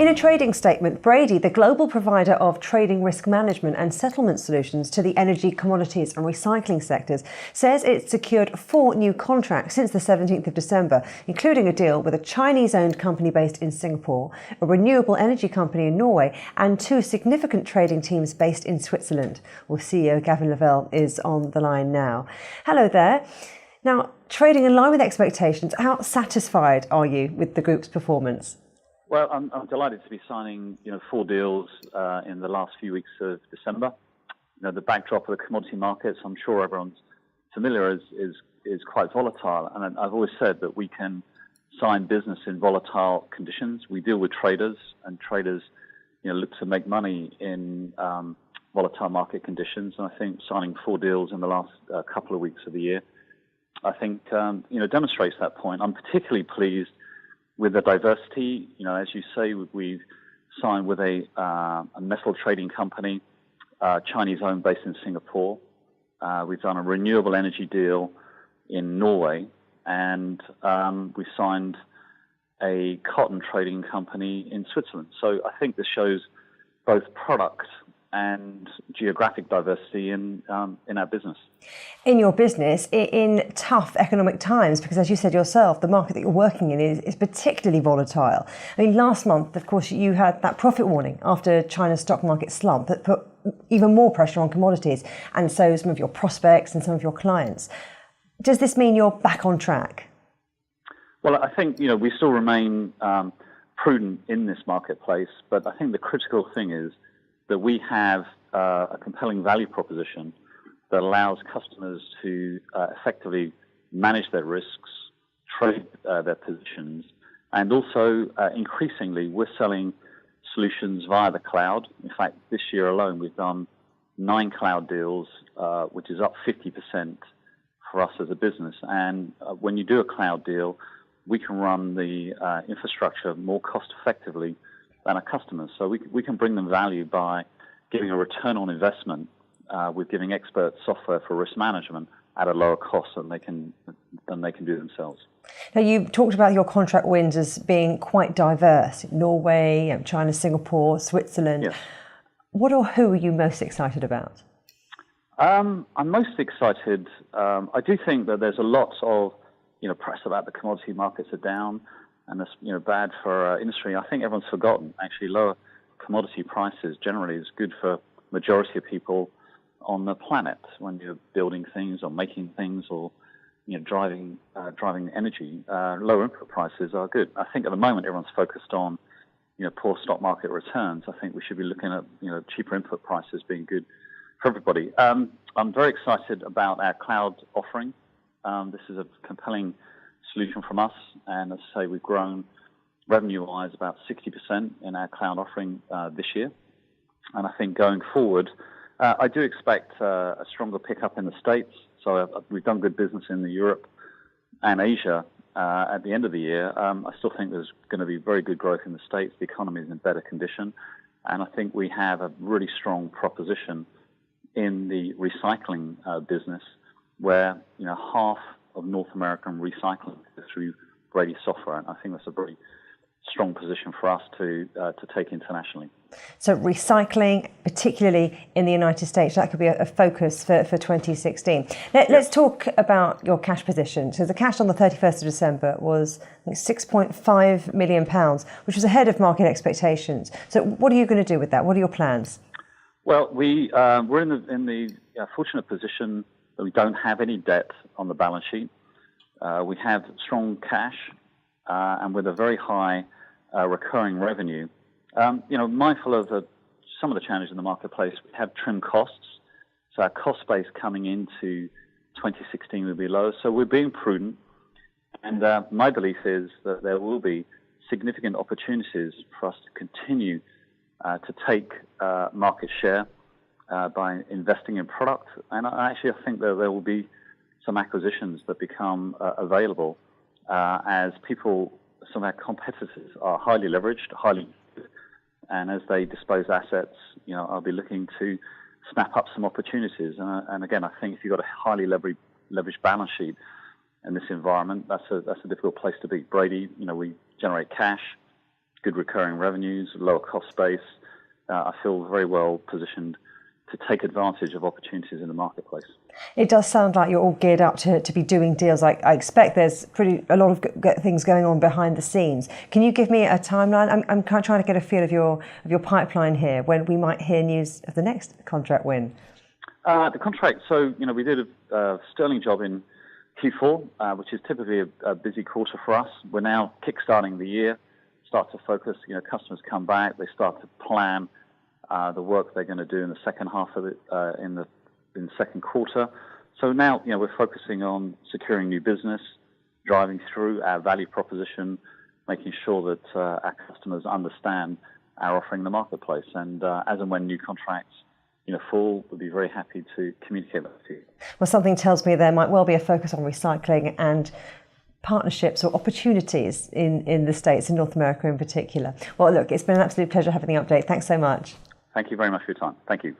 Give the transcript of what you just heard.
In a trading statement, Brady, the global provider of trading risk management and settlement solutions to the energy, commodities and recycling sectors, says it's secured 4 new contracts since the 17th of December, including a deal with a Chinese-owned company based in Singapore, a renewable energy company in Norway, and 2 significant trading teams based in Switzerland. Well, CEO Gavin Lavelle is on the line now. Hello there. Now, trading in line with expectations, how satisfied are you with the group's performance? Well, I'm delighted to be signing, 4 deals in the last few weeks of December. The backdrop of the commodity markets, I'm sure everyone's familiar, is quite volatile. And I've always said that we can sign business in volatile conditions. We deal with traders, and traders, look to make money in volatile market conditions. And I think signing 4 deals in the last couple of weeks of the year, I think, demonstrates that point. I'm particularly pleased with the diversity. As you say, we've signed with a metal trading company, Chinese-owned, based in Singapore. We've done a renewable energy deal in Norway, and we signed a cotton trading company in Switzerland. So I think this shows both product and geographic diversity in our business. In your business, in tough economic times, because as you said yourself, the market that you're working in is particularly volatile. I mean, last month, of course, you had that profit warning after China's stock market slump that put even more pressure on commodities, and so some of your prospects and some of your clients. Does this mean you're back on track? Well, I think, we still remain prudent in this marketplace, but I think the critical thing is that we have a compelling value proposition that allows customers to effectively manage their risks, trade their positions, and also increasingly we're selling solutions via the cloud. In fact, this year alone we've done 9 cloud deals, which is up 50% for us as a business. And when you do a cloud deal, we can run the infrastructure more cost effectively than our customers. So we can bring them value by giving a return on investment with giving expert software for risk management at a lower cost than they can do themselves. Now, you talked about your contract wins as being quite diverse: Norway, China, Singapore, Switzerland. Yes. What or who are you most excited about? I'm most excited. I do think that there's a lot of press about the commodity markets are down, and that's bad for our industry. I think everyone's forgotten actually lower commodity prices generally is good for majority of people on the planet when you're building things or making things or driving energy. Lower input prices are good. I think at the moment everyone's focused on poor stock market returns. I think we should be looking at cheaper input prices being good for everybody. I'm very excited about our cloud offering. This is a compelling solution from us, and as I say, we've grown revenue-wise about 60% in our cloud offering this year. And I think going forward, I do expect a stronger pickup in the States. So we've done good business in Europe and Asia at the end of the year. I still think there's going to be very good growth in the States. The economy is in better condition, and I think we have a really strong proposition in the recycling business, where half of North American recycling is through Brady software, and I think that's a very strong position for us to take internationally. So recycling, particularly in the United States, that could be a focus for 2016. Let's talk about your cash position. So the cash on the 31st of December was, I think, £6.5 million, which was ahead of market expectations. So what are you going to do with that? What are your plans? Well, we're in the fortunate position that we don't have any debt on the balance sheet. We have strong cash, and with a very high recurring revenue. Mindful of some of the challenges in the marketplace, we have trimmed costs. So our cost base coming into 2016 will be low. So we're being prudent. And my belief is that there will be significant opportunities for us to continue to take market share by investing in product. And I think that there will be some acquisitions that become available as some of our competitors are highly leveraged, and as they dispose assets, I'll be looking to snap up some opportunities. And again, I think if you've got a highly leveraged balance sheet in this environment, that's a difficult place to be. Brady, we generate cash, good recurring revenues, lower cost base. I feel very well positioned to take advantage of opportunities in the marketplace. It does sound like you're all geared up to be doing deals. I expect there's a lot of things going on behind the scenes. Can you give me a timeline? I'm trying to get a feel of your pipeline here, when we might hear news of the next contract win. The contract, so, we did a sterling job in Q4, which is typically a busy quarter for us. We're now kickstarting the year, start to focus, customers come back, they start to plan the work they're going to do in the second half of it, in the second quarter. So now, we're focusing on securing new business, driving through our value proposition, making sure that our customers understand our offering in the marketplace. And as and when new contracts, fall, we'll be very happy to communicate that to you. Well, something tells me there might well be a focus on recycling and partnerships or opportunities in the States, in North America in particular. Well, look, it's been an absolute pleasure having the update. Thanks so much. Thank you very much for your time. Thank you.